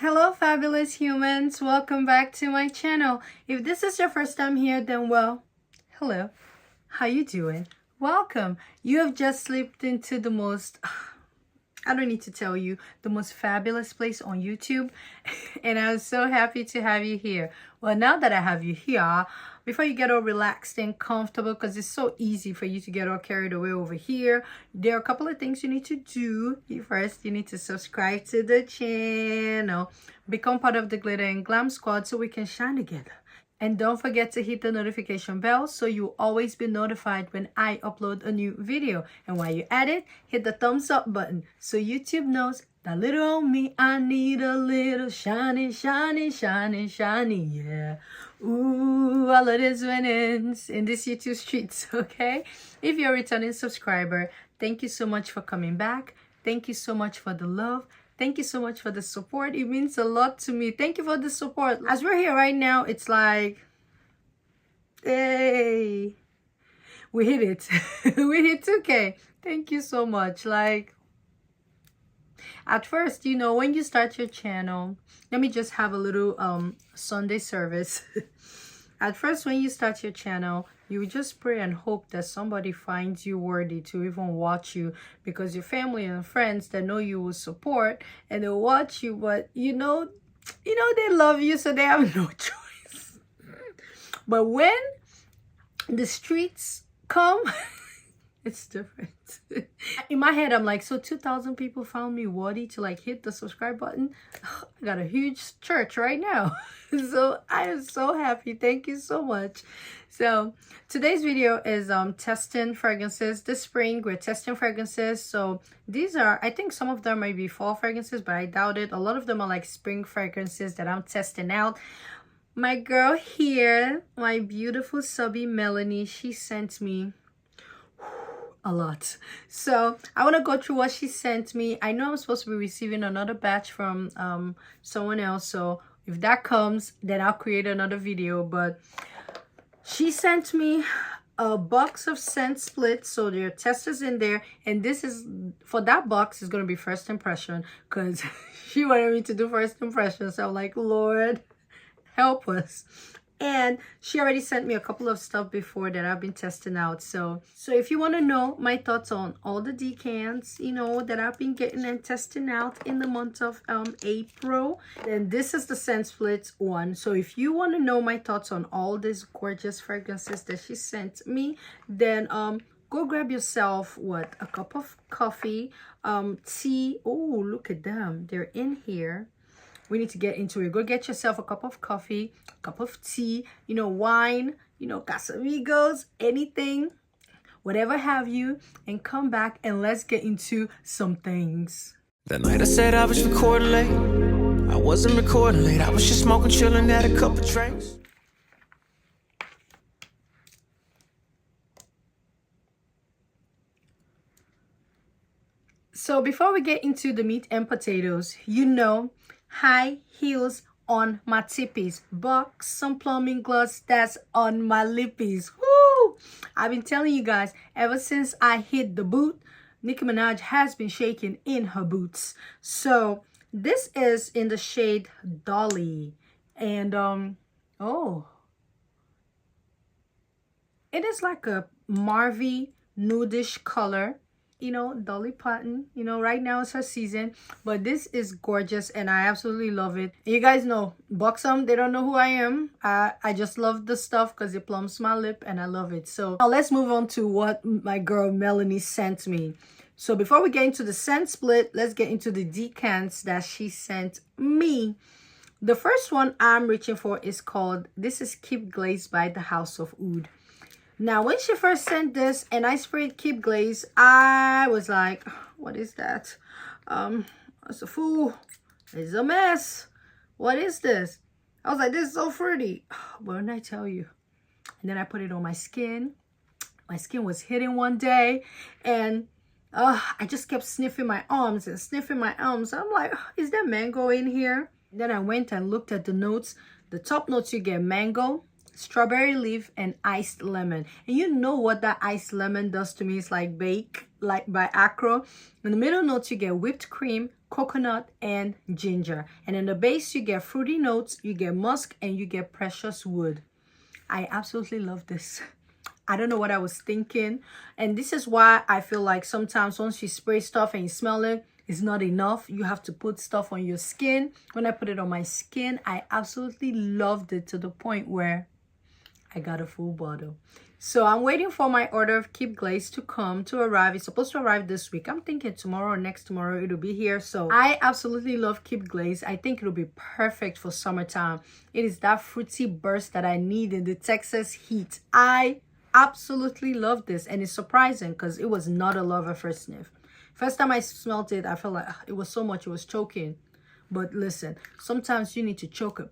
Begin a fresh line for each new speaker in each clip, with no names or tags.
Hello fabulous humans, welcome back to my channel. If this is your first time here, then well, hello, how you doing? Welcome. You have just slipped into the most, I don't need to tell you, the most fabulous place on YouTube. And I'm so happy to have you here. Well, now that I have you here, before you get all relaxed and comfortable, because it's so easy for you to get all carried away over here, there are a couple of things you need to do. First, you need to subscribe to the channel, become part of the Glitter and Glam Squad so we can shine together. And don't forget to hit the notification bell so you'll always be notified when I upload a new video. And while you're at it, hit the thumbs up button so YouTube knows that little old me, I need a little shiny, shiny, shiny, shiny, yeah. Ooh, all of these winnings in this YouTube streets, okay? If you're a returning subscriber, thank you so much for coming back. Thank you so much for the love. Thank you so much for the support. It means a lot to me. Thank you for the support. As we're here right now, it's like, hey, we hit it. We hit 2K. Thank you so much. Like, at first, you know, when you start your channel, let me just have a little Sunday service. At first, when you start your channel, you just pray and hope that somebody finds you worthy to even watch you, because your family and friends that know you will support and they'll watch you, but you know they love you, so they have no choice. But when the streets come, it's different. In my head, I'm like, so 2,000 people found me worthy to like hit the subscribe button. I got a huge church right now. So I am so happy. Thank you so much. So today's video is testing fragrances. This spring we're testing fragrances. So these are, I think some of them might be fall fragrances, but I doubt it. A lot of them are like spring fragrances that I'm testing out. My girl here, my beautiful subby Melanie, she sent me a lot. So I want to go through what she sent me. I know I'm supposed to be receiving another batch from someone else, so if that comes, then I'll create another video. But she sent me a box of scent splits, so there are testers in there, and this is for that box is going to be first impression, because she wanted me to do first impression. So I'm like, Lord help us. And she already sent me a couple of stuff before that I've been testing out. So if you want to know my thoughts on all the decants, you know, that I've been getting and testing out in the month of April, then this is the scent splits one. So if you want to know my thoughts on all these gorgeous fragrances that she sent me, then go grab yourself a cup of coffee, tea. Oh, look at them, they're in here. We need to get into it. Go get yourself a cup of coffee, a cup of tea, you know, wine, you know, Casamigos, anything, whatever have you, and come back and let's get into some things.
That night I said I was recording late. I wasn't recording late. I was just smoking, chilling, had a couple drinks.
So before we get into the meat and potatoes, you know, high heels on my tippies, box some plumbing gloss that's on my lippies. Woo! I've been telling you guys ever since I hit the boot, Nicki Minaj has been shaking in her boots. So this is in the shade Dolly, and oh, it is like a Marvy nudish color. You know, Dolly Parton, you know, right now is her season, but this is gorgeous and I absolutely love it. You guys know, Buxom, they don't know who I am. I just love the stuff because it plumps my lip and I love it. So now let's move on to what my girl Melanie sent me. So before we get into the scent split, let's get into the decants that she sent me. The first one I'm reaching for is called, this is Keep Glaze by the House of Oud. Now, when she first sent this and I sprayed Keep Glaze, I was like, what is that? It's a fool. It's a mess. What is this? I was like, this is so fruity. What did I tell you? And then I put it on my skin. My skin was hitting one day. And I just kept sniffing my arms and sniffing my arms. I'm like, is there mango in here? Then I went and looked at the notes. The top notes, you get mango, strawberry leaf, and iced lemon. And you know what that iced lemon does to me? It's like bake, like by Acro. In the middle notes, you get whipped cream, coconut, and ginger. And in the base, you get fruity notes, you get musk, and you get precious wood. I absolutely love this. I don't know what I was thinking. And this is why I feel like sometimes once you spray stuff and you smell it, it's not enough. You have to put stuff on your skin. When I put it on my skin, I absolutely loved it to the point where I got a full bottle. So I'm waiting for my order of Keep Glaze to arrive. It's supposed to arrive this week. I'm thinking tomorrow or next tomorrow it'll be here. So I absolutely love Keep Glaze. I think it'll be perfect for summertime. It is that fruity burst that I need in the Texas heat. I absolutely love this, and it's surprising because it was not a love at first sniff. First time I smelled it, I felt like it was so much, it was choking. But listen, sometimes you need to choke it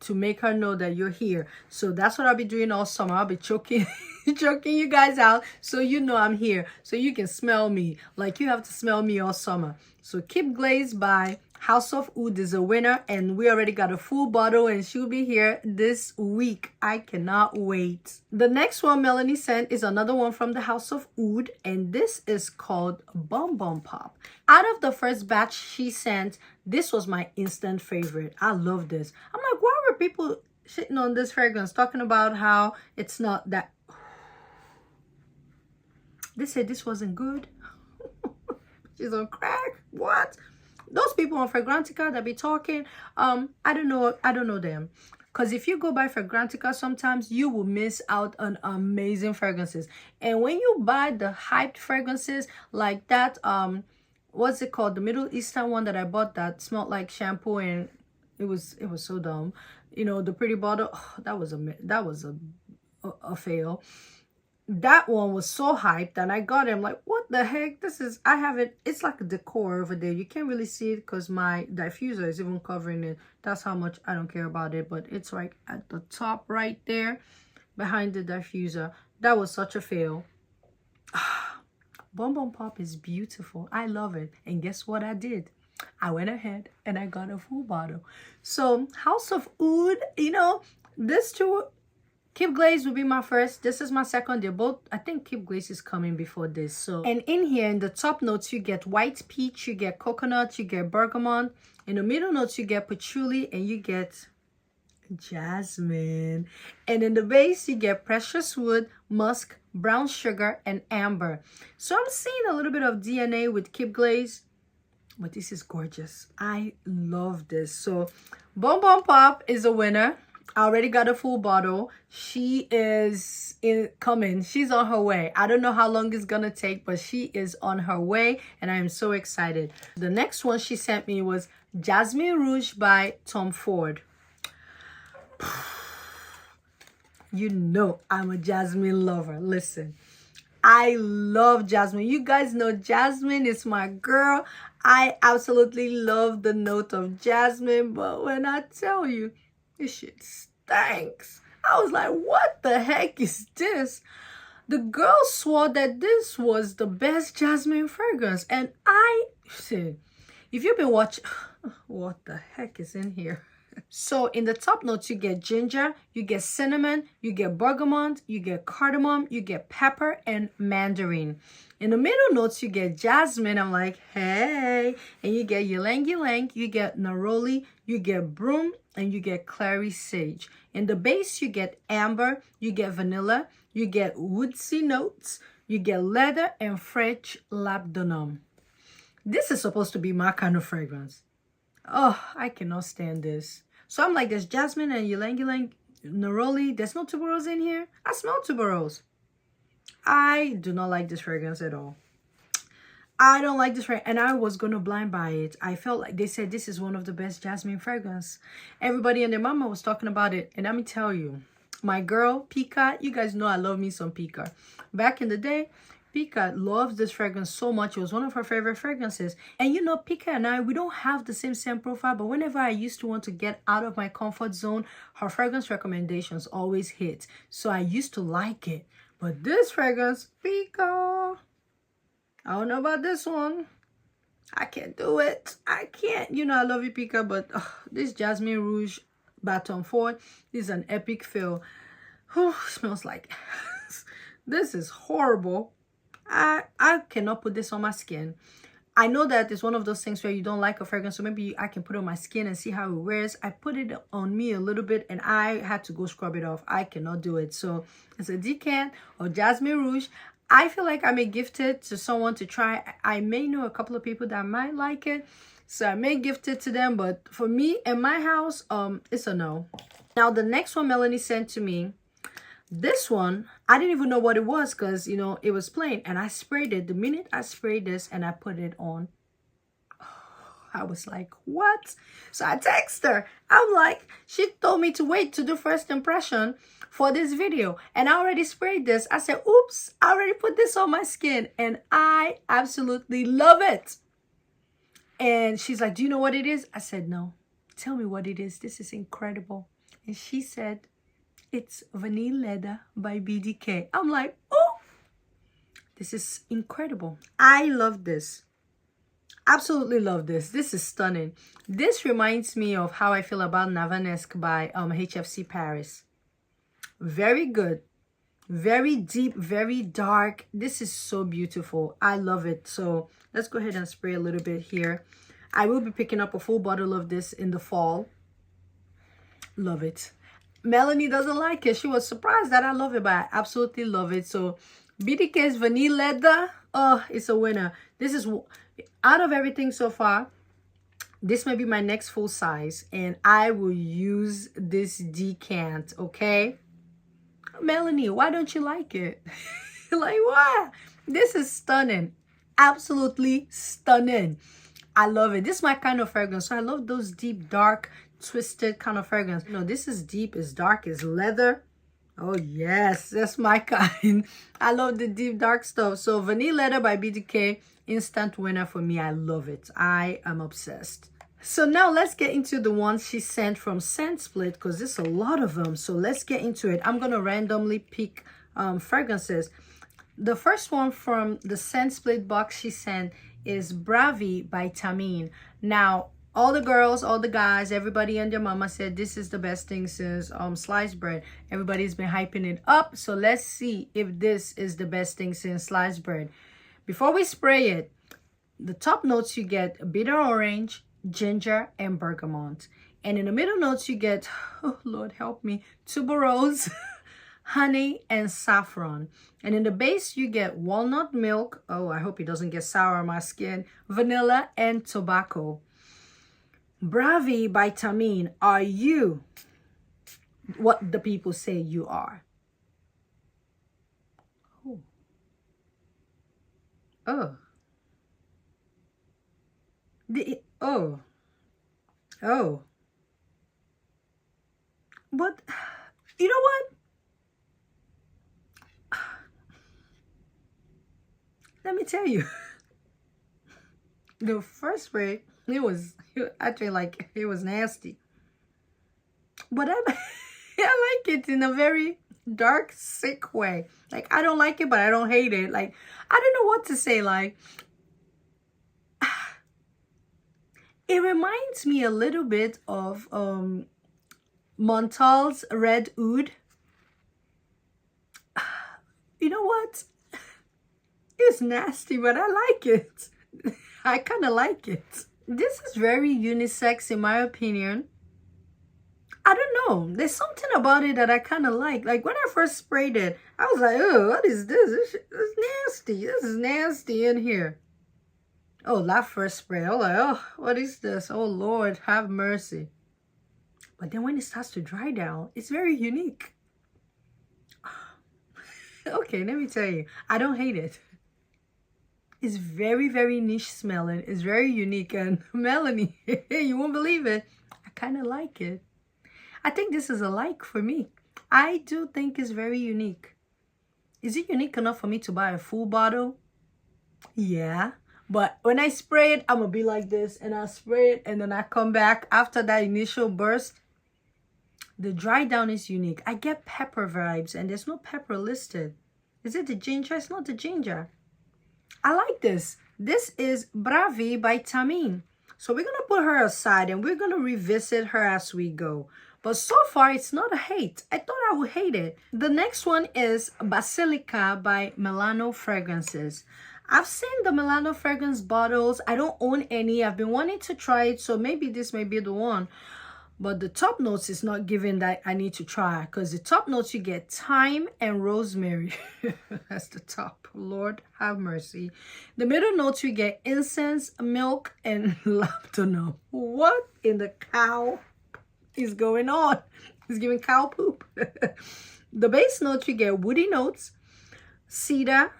to make her know that you're here. So that's what I'll be doing all summer. I'll be choking choking you guys out so you know I'm here, so you can smell me like you have to smell me all summer. So Keep Glaze by House of Oud is a winner, and we already got a full bottle, and she'll be here this week. I cannot wait. The next one Melanie sent is another one from the House of Oud, and this is called Bum Bum Pop. Out of the first batch she sent, this was my instant favorite. I love this. I'm like, why were people shitting on this fragrance, talking about how it's not that... They said this wasn't good. She's on crack. What? Those people on Fragrantica that be talking, I don't know them. Because if you go by Fragrantica, sometimes you will miss out on amazing fragrances. And when you buy the hyped fragrances like that, what's it called? The Middle Eastern one that I bought that smelled like shampoo, and it was so dumb. You know, the pretty bottle, oh, that was a fail. That one was so hyped, and I got it. I'm like, what the heck? This is, I have it. It's like a decor over there. You can't really see it because my diffuser is even covering it. That's how much I don't care about it. But it's like at the top right there behind the diffuser. That was such a fail. Bum Bum Pop is beautiful. I love it. And guess what I did? I went ahead and I got a full bottle. So House of Oud, you know, this two... Keep Glaze will be my first. This is my second. They're both, I think Keep Glaze is coming before this. So, and in here, in the top notes, you get white peach, you get coconut, you get bergamot. In the middle notes, you get patchouli, and you get jasmine. And in the base, you get precious wood, musk, brown sugar, and amber. So I'm seeing a little bit of DNA with Keep Glaze, but this is gorgeous. I love this. So Bum Bum Pop is a winner. I already got a full bottle. She is coming. She's on her way. I don't know how long it's gonna take, but she is on her way, and I am so excited. The next one she sent me was Jasmine Rouge by Tom Ford. You know I'm a Jasmine lover. Listen, I love Jasmine. You guys know Jasmine is my girl. I absolutely love the note of Jasmine, but when I tell you, this shit stinks. I was like, what the heck is this? The girl swore that this was the best Jasmine fragrance. And I said, if you've been watching, what the heck is in here? So in the top notes, you get ginger, you get cinnamon, you get bergamot, you get cardamom, you get pepper, and mandarin. In the middle notes, you get jasmine. I'm like, hey. And you get ylang ylang, you get neroli, you get broom, and you get clary sage. In the base, you get amber, you get vanilla, you get woodsy notes, you get leather, and French labdanum. This is supposed to be my kind of fragrance. Oh, I cannot stand this. So I'm like, there's jasmine and ylang ylang, neroli. There's no tuberose in here. I smell tuberose. I do not like this fragrance at all. I don't like this fragrance, and I was gonna blind buy it. I felt like they said this is one of the best jasmine fragrance. Everybody and their mama was talking about it, and let me tell you, my girl Pika, you guys know I love me some Pika. Back in the day, Pika loves this fragrance so much. It was one of her favorite fragrances. And you know, Pika and I, we don't have the same scent profile, but whenever I used to want to get out of my comfort zone, her fragrance recommendations always hit. So I used to like it. But this fragrance, Pika, I don't know about this one. I can't do it. I can't. You know, I love you, Pika, but this Jasmine Rouge by Tom Ford is an epic fill. Smells like this is horrible. I cannot put this on my skin. I know that it's one of those things where you don't like a fragrance, so maybe I can put it on my skin and see how it wears. I put it on me a little bit and I had to go scrub it off. I cannot do it. So it's a decant or Jasmine Rouge. I feel like I may gift it to someone to try. I may know a couple of people that might like it, so I may gift it to them. But for me, in my house, it's a no. Now, the next one Melanie sent to me, this one, I didn't even know what it was because, you know, it was plain. And I sprayed it. The minute I sprayed this and I put it on, I was like, what? So I text her. I'm like, she told me to wait to do first impression for this video. And I already sprayed this. I said, oops, I already put this on my skin. And I absolutely love it. And she's like, do you know what it is? I said, no. Tell me what it is. This is incredible. And she said, it's Vanille Leather by BDK. I'm like, oh, this is incredible. I love this. Absolutely love this. This is stunning. This reminds me of how I feel about Navanesque by HFC Paris. Very good. Very deep, very dark. This is so beautiful. I love it. So let's go ahead and spray a little bit here. I will be picking up a full bottle of this in the fall. Love it. Melanie doesn't like it. She was surprised that I love it, but I absolutely love it. So BDK's Vanille Leather, oh, it's a winner. This is, out of everything so far, this may be my next full size, and I will use this decant, okay? Melanie, why don't you like it? Like, what? This is stunning. Absolutely stunning. I love it. This is my kind of fragrance. So I love those deep, dark, twisted kind of fragrance. You know, this is deep, it's dark, it's leather. Oh yes, that's my kind. I love the deep, dark stuff. So Vanille Leather by BDK, instant winner for me. I love it. I am obsessed. So now let's get into the ones she sent from Scent Split, because there's a lot of them. So let's get into it. I'm going to randomly pick fragrances. The first one from the Scent Split box she sent is Bravi by Tamine. Now, all the girls, all the guys, everybody and their mama said this is the best thing since sliced bread. Everybody's been hyping it up. So let's see if this is the best thing since sliced bread. Before we spray it, the top notes you get bitter orange, ginger, and bergamot. And in the middle notes you get, oh Lord help me, tuberose, honey, and saffron. And in the base you get walnut milk, oh I hope it doesn't get sour on my skin, vanilla, and tobacco. Bravi by Tamine, are you what the people say you are? Oh. Oh. Oh. But, you know what? Let me tell you. The first spray, it was actually like, it was nasty. But I like it in a very dark, sick way. Like, I don't like it, but I don't hate it. Like, I don't know what to say. Like, it reminds me a little bit of Montal's Red Oud. You know what? It's nasty, but I like it. I kind of like it. This is very unisex in my opinion. I don't know. There's something about it that I kind of like. Like when I first sprayed it, I was like, oh, what is this? This is nasty. This is nasty in here. Oh, that first spray, I was like, oh, what is this? Oh, Lord, have mercy. But then when it starts to dry down, it's very unique. Okay, let me tell you, I don't hate it. It's very, very niche smelling. It's very unique. And Melanie, you won't believe it, I kind of like it. I think this is a like for me. I do think it's very unique. Is it unique enough for me to buy a full bottle? Yeah. But when I spray it, I'm going to be like this. And I spray it and then I come back after that initial burst. The dry down is unique. I get pepper vibes and there's no pepper listed. Is it the ginger? It's not the ginger. I like this. This is Bravi by Tamine. So we're going to put her aside and we're going to revisit her as we go. But so far, it's not a hate. I thought I would hate it. The next one is Basilica by Milano Fragrances. I've seen the Milano fragrance bottles. I don't own any. I've been wanting to try it, so maybe this may be the one. But the top notes is not giving that I need to try, because the top notes you get thyme and rosemary. That's the top. Lord have mercy. The middle notes you get incense, milk, and labdanum. What in the cow is going on? It's giving cow poop. The base notes you get woody notes, cedar,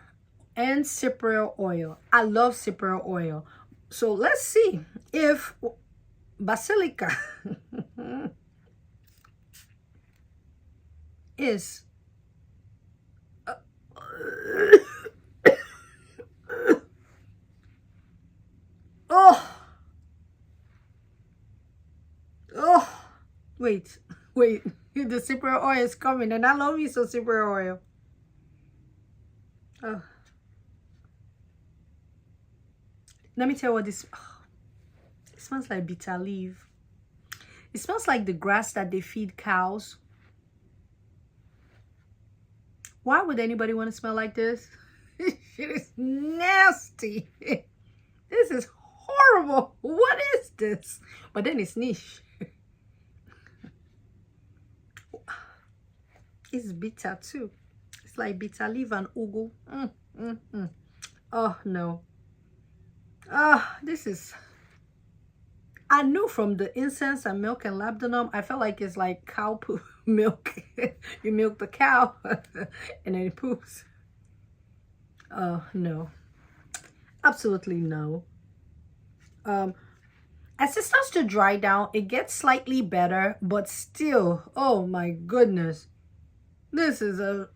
and cypriol oil. I love cypriol oil. So let's see if Basilica is wait, the cypriol oil is coming, and I love me some cypriol oil. Let me tell you what this it smells like bitter leaf. It smells like the grass that they feed cows. Why would anybody want to smell like this? This shit is nasty. This is horrible. What is this? But then it's niche. It's bitter too. It's like bitter leaf and ugu. Oh no. This is... I knew from the incense and milk and labdanum, I felt like it's like cow poop milk. You milk the cow and then it poops. Oh, no. Absolutely no. As it starts to dry down, it gets slightly better, but still, oh my goodness. This is a...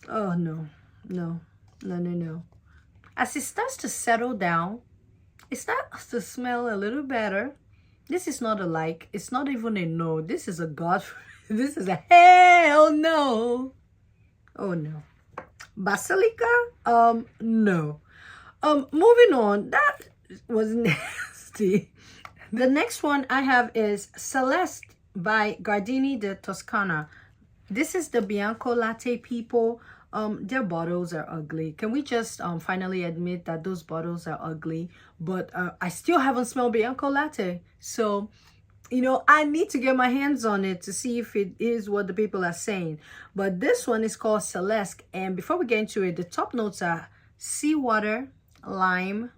Oh, no. No. No, no, no. As it starts to settle down, it starts to smell a little better. This is not a like. It's not even a no. This is a God. This is a hell no. Oh no. Basilica? No. Moving on. That was nasty. The next one I have is Celeste by Gardini de Toscana. This is the Bianco Latte people. Their bottles are ugly. Can we just finally admit that those bottles are ugly? But I still haven't smelled Bianco Latte. So, you know, I need to get my hands on it to see if it is what the people are saying. But this one is called Celeste. And before we get into it, the top notes are seawater, lime,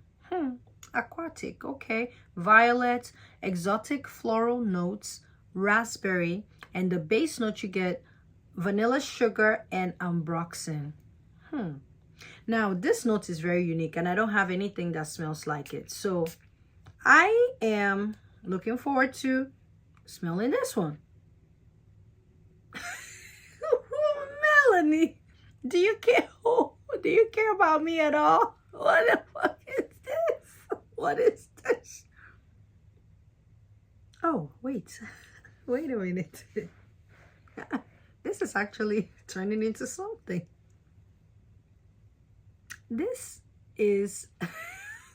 aquatic, okay, violet, exotic floral notes, raspberry, and the base note you get vanilla sugar and ambroxan. Now this note is very unique, and I don't have anything that smells like it, so I am looking forward to smelling this one. Melanie, do you care about me at all? What the fuck is this? What is this? Oh, wait a minute. This is actually turning into something. This is,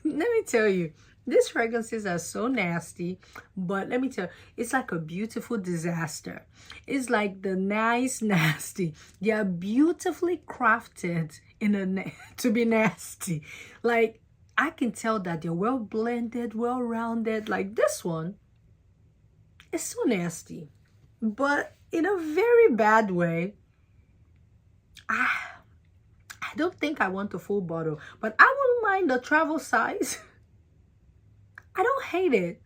let me tell you, these fragrances are so nasty, but let me tell you, it's like a beautiful disaster. It's like the nice nasty. They are beautifully crafted to be nasty. Like, I can tell that they're well blended, well rounded. Like this one is so nasty, but in a very bad way. I don't think I want a full bottle, but I wouldn't mind the travel size. I don't hate it.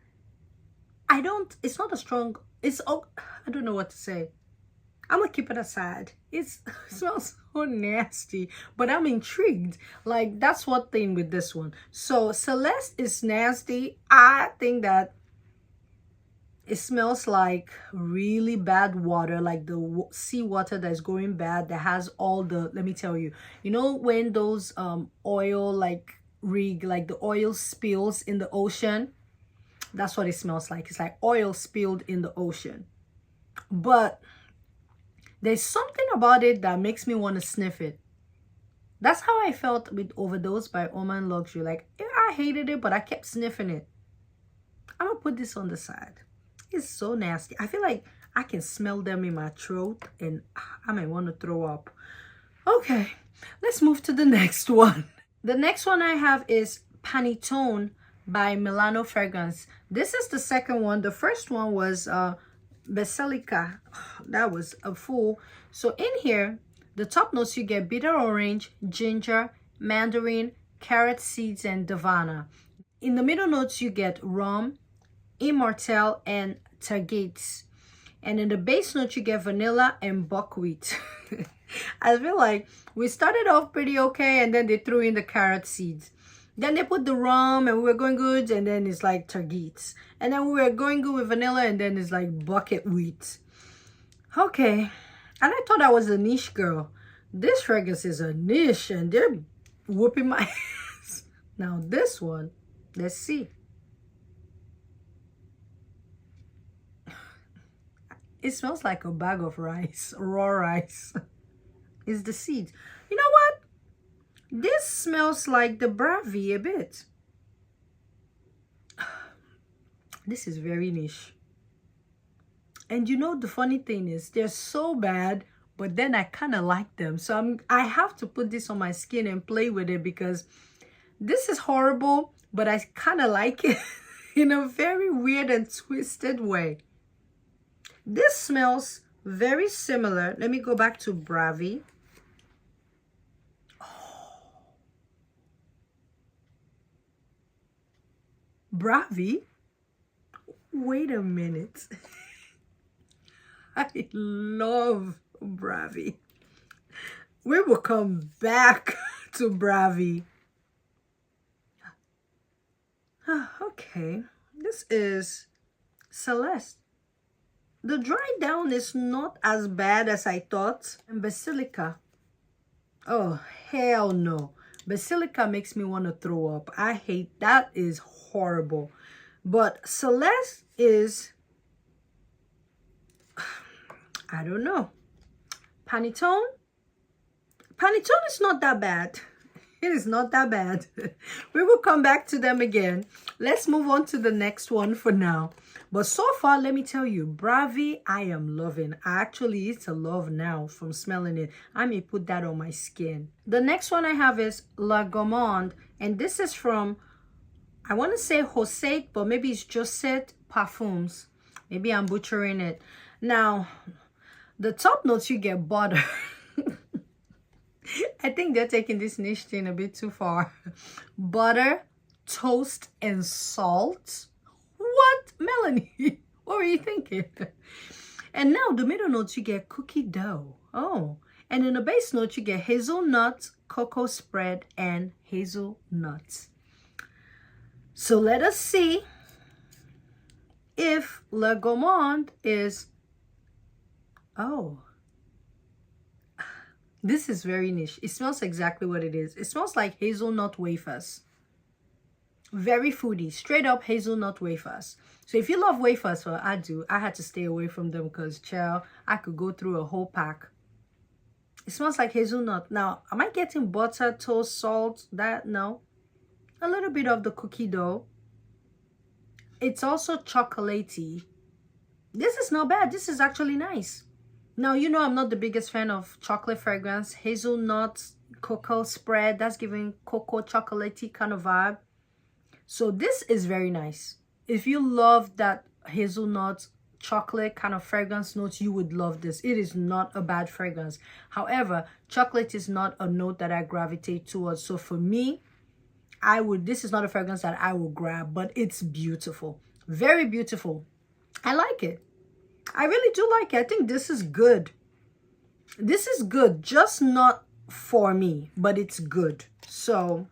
It's not a strong, I don't know what to say. I'm gonna keep it aside. It smells so nasty, but I'm intrigued. Like, that's one thing with this one. So Celeste is nasty. I think that it smells like really bad water, like the seawater that's going bad, that has all the, let me tell you, you know when those oil like the oil spills in the ocean? That's what it smells like. It's like oil spilled in the ocean. But there's something about it that makes me want to sniff it. That's how I felt with Overdose by Oman Luxury. Like, I hated it, but I kept sniffing it. I'm gonna put this on the side. It's so nasty. I feel like I can smell them in my throat and I might want to throw up. Okay, let's move to the next one. The next one I have is Panettone by Milano Fragrance. This is the second one. The first one was Basilica. That was a fool. So in here, the top notes you get bitter orange, ginger, mandarin, carrot seeds, and davana. In the middle notes you get rum, immortelle, and targates. And in the base note you get vanilla and buckwheat. I feel like we started off pretty okay, and then they threw in the carrot seeds. Then they put the rum, and we were going good, and then it's like targates. And then we were going good with vanilla, and then it's like bucket wheat. Okay. And I thought I was a niche girl. This fragrance is a niche, and they're whooping my ass. Now this one, let's see. It smells like a bag of rice, raw rice. It's the seeds. You know what? This smells like the Bravi a bit. This is very niche. And you know the funny thing is, they're so bad, but then I kind of like them. So I have to put this on my skin and play with it, because this is horrible, but I kind of like it in a very weird and twisted way. This smells very similar. Let me go back to Bravi. Bravi? Wait a minute. I love Bravi. We will come back to Bravi. Okay, this is Celeste. The dry down is not as bad as I thought. And Basilica. Oh, hell no. Basilica makes me want to throw up. I hate that. Is horrible. But Celeste is, I don't know. Panettone? Panettone is not that bad. It is not that bad. We will come back to them again. Let's move on to the next one for now. But so far, let me tell you, Bravi, I am loving. Actually, it's a love now from smelling it. I may put that on my skin. The next one I have is La Gourmande. And this is from, I want to say Josette, but maybe it's Josette Parfums. Maybe I'm butchering it. Now, the top notes you get butter. I think they're taking this niche thing a bit too far. Butter, toast, and salt. What? Melanie, what were you thinking? And now the middle notes you get cookie dough. Oh, and in the base note you get hazelnut, cocoa spread, and hazelnuts. So let us see if La Gourmande is, oh, this is very niche. It smells exactly what it is. It smells like hazelnut wafers. Very foodie, straight up hazelnut wafers. So if you love wafers, well, I do. I had to stay away from them because, child, I could go through a whole pack. It smells like hazelnut. Now, am I getting butter, toast, salt? That, no. A little bit of the cookie dough. It's also chocolatey. This is not bad. This is actually nice. Now, you know I'm not the biggest fan of chocolate fragrance. Hazelnut, cocoa spread. That's giving cocoa chocolatey kind of vibe. So this is very nice. If you love that hazelnut chocolate kind of fragrance notes, you would love this. It is not a bad fragrance. However, chocolate is not a note that I gravitate towards. So for me, this is not a fragrance that I will grab, but it's beautiful. Very beautiful. I like it. I really do like it. I think this is good. This is good, just not for me, but it's good. So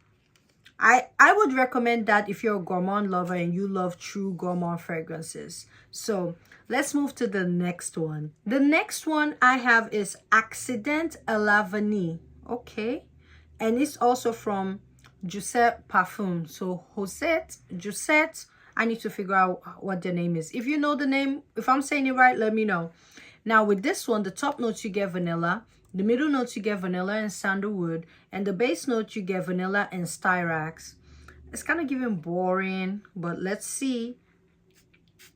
I would recommend that if you're a gourmand lover and you love true gourmand fragrances. So let's move to the next one. The next one I have is Accident à la Vanille. Okay. And it's also from Josette Parfum. So Josette, I need to figure out what the name is. If you know the name, if I'm saying it right, let me know. Now with this one, the top notes you get vanilla. The middle notes you get vanilla and sandalwood. And the base note you get vanilla and styrax. It's kind of giving boring, but let's see.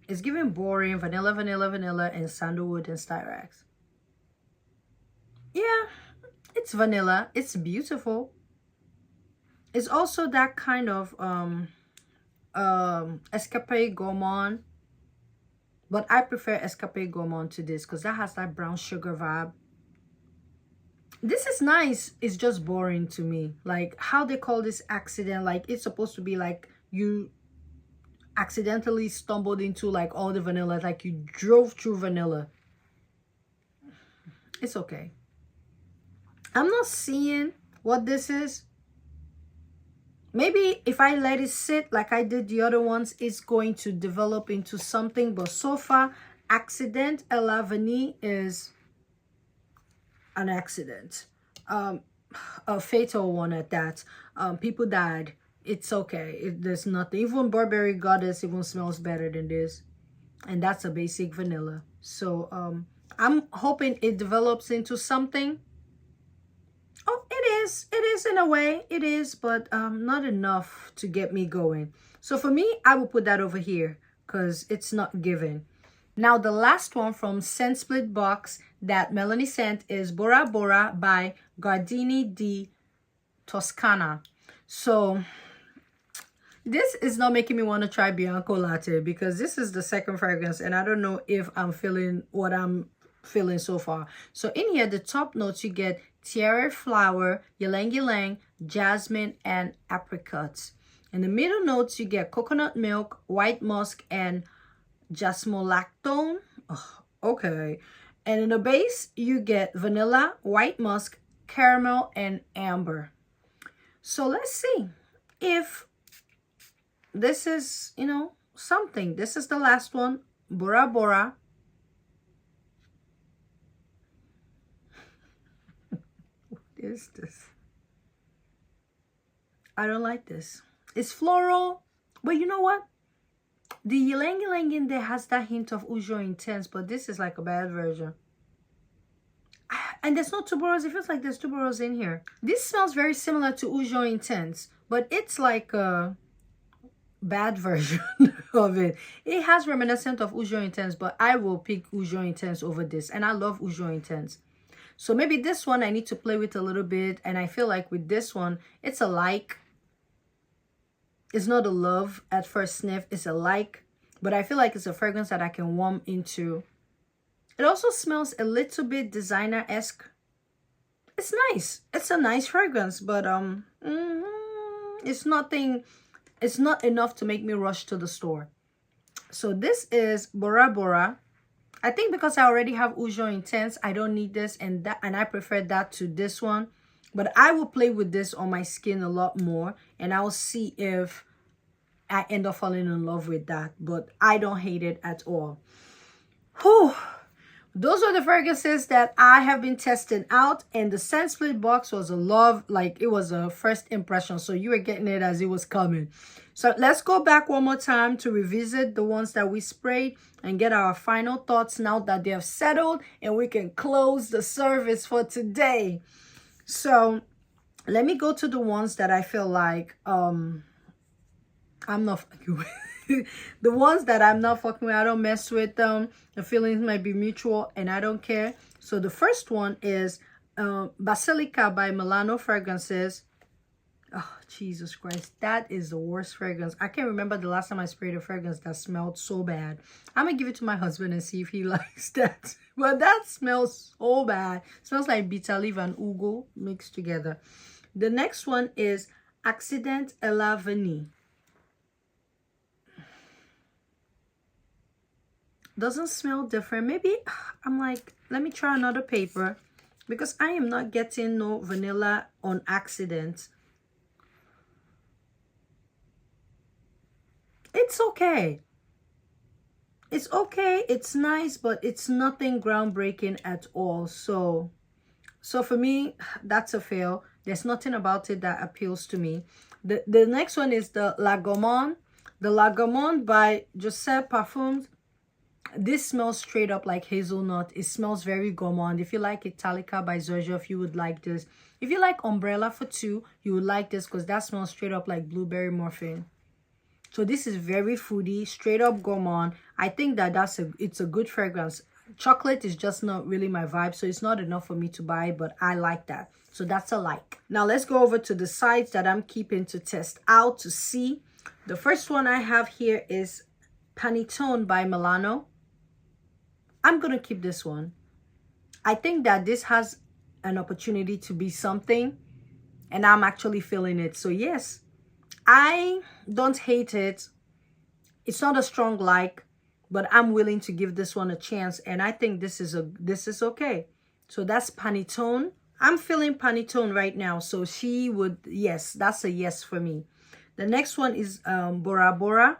It's giving boring, vanilla, vanilla, vanilla, and sandalwood and styrax. Yeah, it's vanilla. It's beautiful. It's also that kind of Escape Gourmand, but I prefer Escape Gourmand to this because that has that brown sugar vibe. This is nice. It's just boring to me. Like how they call this accident, like it's supposed to be like you accidentally stumbled into like all the vanilla, like you drove through vanilla. It's okay. I'm not seeing what this is. Maybe if I let it sit like I did the other ones, it's going to develop into something. But so far, Accident Alavan is an accident. A fatal one at that. People died. It's okay. There's nothing. Even Burberry Goddess even smells better than this. And that's a basic vanilla. So I'm hoping it develops into something. Oh, it is. It is in a way. It is, but not enough to get me going. So for me, I will put that over here because it's not given. Now, the last one from Scent Split box that Melanie sent is Bora Bora by Gardini di Toscana. So this is not making me want to try Bianco Latte because this is the second fragrance and I don't know if I'm feeling what I'm feeling so far. So in here, the top notes you get tiara flower, ylang ylang, jasmine, and apricots. In the middle notes you get coconut milk, white musk, and jasmolactone. Oh, okay. And in the base you get vanilla, white musk, caramel, and amber. So let's see if this is, you know, something. This is the last one, Bora Bora. Is this? I don't like this. It's floral, but you know what? The ylang ylang in there has that hint of Ujo Intense, but this is like a bad version. And there's no tuberose. It feels like there's tuberose in here. This smells very similar to Ujo Intense, but it's like a bad version of it. It has reminiscent of Ujo Intense, but I will pick Ujo Intense over this, and I love Ujo Intense. So maybe this one I need to play with a little bit. And I feel like with this one, it's a like. It's not a love at first sniff. It's a like. But I feel like it's a fragrance that I can warm into. It also smells a little bit designer-esque. It's nice. It's a nice fragrance. But it's nothing. It's not enough to make me rush to the store. So this is Bora Bora. I think because I already have Ujo Intense, I don't need this, and I prefer that to this one. But I will play with this on my skin a lot more, and I'll see if I end up falling in love with that. But I don't hate it at all. Whew. Those are the fragrances that I have been testing out, and the Scent Split box was a love, like it was a first impression. So you were getting it as it was coming. So let's go back one more time to revisit the ones that we sprayed and get our final thoughts now that they have settled, and we can close the service for today. So let me go to the ones that I feel like I'm not fucking with. The ones that I'm not fucking with, I don't mess with them. The feelings might be mutual and I don't care. So the first one is Basilica by Milano Fragrances. Oh, Jesus Christ. That is the worst fragrance. I can't remember the last time I sprayed a fragrance that smelled so bad. I'm going to give it to my husband and see if he likes that. But that smells so bad. It smells like bitter leaf and ugu mixed together. The next one is Accident Alavan. Doesn't smell different. Maybe I'm like, let me try another paper because I am not getting no vanilla on accident. It's okay. It's okay. It's nice, but it's nothing groundbreaking at all. So for me, that's a fail. There's nothing about it that appeals to me. The next one is the La Gourmand. The La Gourmand by Joseph Parfums. This smells straight up like hazelnut. It smells very gourmand. If you like Italica by Xerjoff, you would like this. If you like Umbrella for Two, you would like this because that smells straight up like blueberry muffin. So this is very foodie, straight up gourmand. I think that it's a good fragrance. Chocolate is just not really my vibe, so it's not enough for me to buy, but I like that. So that's a like. Now let's go over to the sides that I'm keeping to test out to see. The first one I have here is Panon by Milano. I'm going to keep this one. I think that this has an opportunity to be something, and I'm actually feeling it. So yes, I don't hate it. It's not a strong like, but I'm willing to give this one a chance, and I think this is okay. So that's Panettone. I'm feeling Panettone right now, so she would, yes, that's a yes for me. The next one is Bora Bora.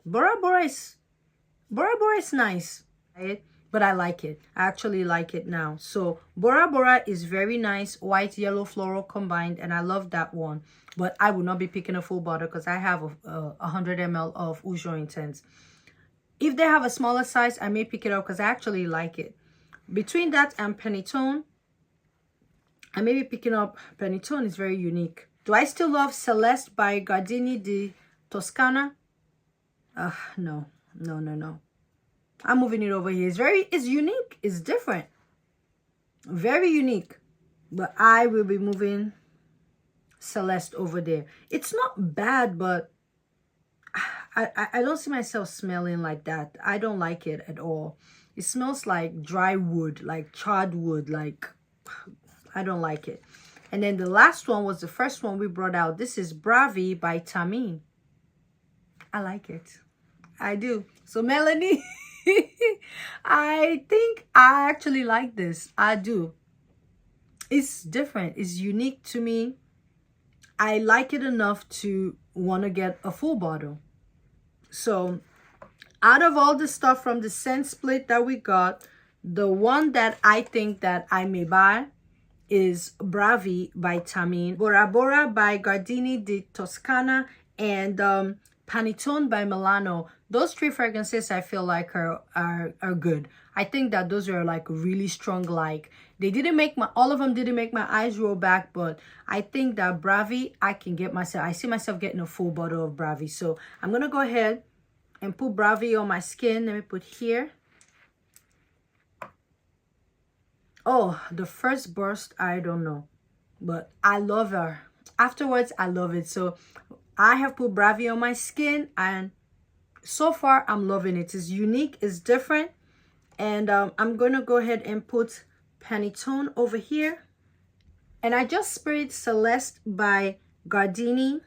Bora Bora is nice, right? But I like it. I actually like it now. So Bora Bora is very nice, white, yellow, floral combined, and I love that one. But I will not be picking a full bottle because I have 100 ml of Rouge Intense. If they have a smaller size, I may pick it up because I actually like it. Between that and Panettone, I may be picking up Panettone. Is very unique. Do I still love Celeste by Gardini di Toscana? No. I'm moving it over here. It's unique. It's different. Very unique. But I will be moving Celeste over there. It's not bad, but I don't see myself smelling like that. I don't like it at all. It smells like dry wood, like charred wood, like I don't like it. And then the last one was the first one we brought out. This is Bravi by Tamine. I like it. I do. So Melanie, I think I actually like this. I do. It's different. It's unique to me. I like it enough to want to get a full bottle. So out of all the stuff from the scent split that we got, the one that I think that I may buy is Bravi by Tamine, Bora Bora by Gardini di Toscana, and Panettone by Milano. Those three fragrances I feel like are good. I think that those are like really strong. Like they didn't make all of them didn't make my eyes roll back, but I think that Bravi, I see myself getting a full bottle of Bravi. So I'm gonna go ahead and put Bravi on my skin. Let me put here. Oh, the first burst, I don't know, but I love her. Afterwards, I love it. So I have put Bravi on my skin, and so far I'm loving it. It's unique, it's different, and I'm gonna go ahead and put Panettone over here, and I just sprayed Celeste by Gardini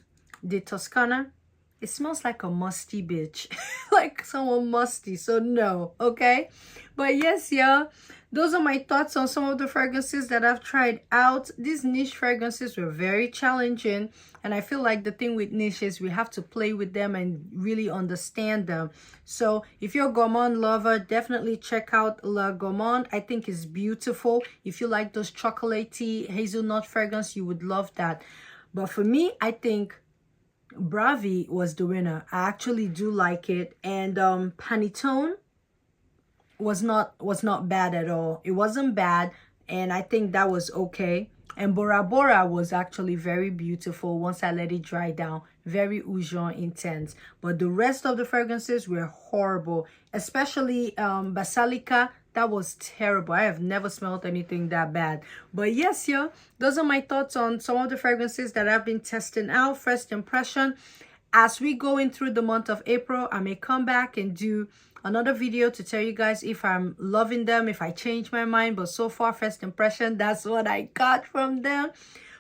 di Toscana. It smells like a musty bitch, like someone musty, so no, okay? But yes, y'all, those are my thoughts on some of the fragrances that I've tried out. These niche fragrances were very challenging, and I feel like the thing with niche is we have to play with them and really understand them. So if you're a gourmand lover, definitely check out La Gourmande. I think it's beautiful. If you like those chocolatey hazelnut fragrance, you would love that. But for me, I think Bravi was the winner. I actually do like it, and Panettone was not bad at all. It wasn't bad, and I think that was okay. And Bora Bora was actually very beautiful once I let it dry down. Very Rouge Intense. But the rest of the fragrances were horrible, especially Basilica. That was terrible. I have never smelled anything that bad. But yes, yo, those are my thoughts on some of the fragrances that I've been testing out. First impression. As we go in through the month of April, I may come back and do another video to tell you guys if I'm loving them, if I change my mind. But so far, first impression, that's what I got from them.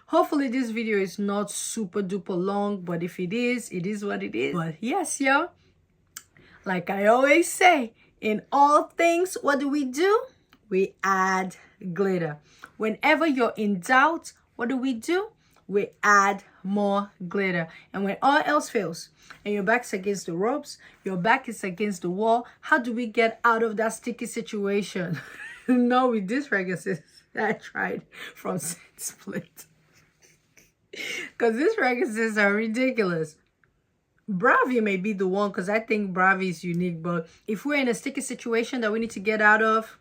Hopefully this video is not super duper long, but if it is what it is. But yes, yo, like I always say, in all things, what do? We add glitter. Whenever you're in doubt, what do? We add more glitter. And when all else fails and your back's against the ropes, your back is against the wall, how do we get out of that sticky situation? No, with these fragrances I tried from Scent Split. Because these fragrances are ridiculous. Bravi may be the one because I think Bravi is unique, but if we're in a sticky situation that we need to get out of,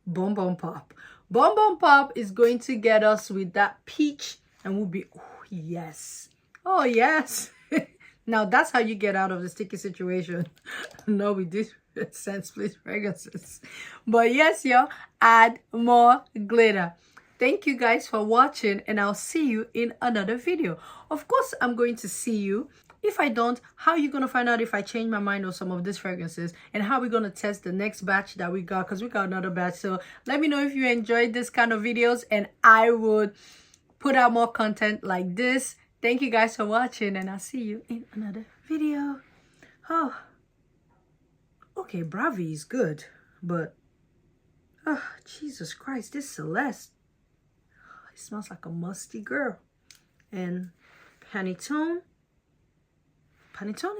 Bon Bon Pop. Bon Bon Pop is going to get us with that peach, and we'll be, oh yes, oh yes. Now that's how you get out of the sticky situation. No, with this scent split fragrances. But yes, y'all, add more glitter. Thank you guys for watching, and I'll see you in another video. Of course, I'm going to see you. If I don't, how are you going to find out if I change my mind on some of these fragrances? And how are we going to test the next batch that we got? Because we got another batch. So let me know if you enjoyed this kind of videos, and I would put out more content like this. Thank you guys for watching, and I'll see you in another video. Oh, okay, Bravi is good, but oh, Jesus Christ, this Celeste, it smells like a musty girl. And Panettone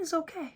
is okay.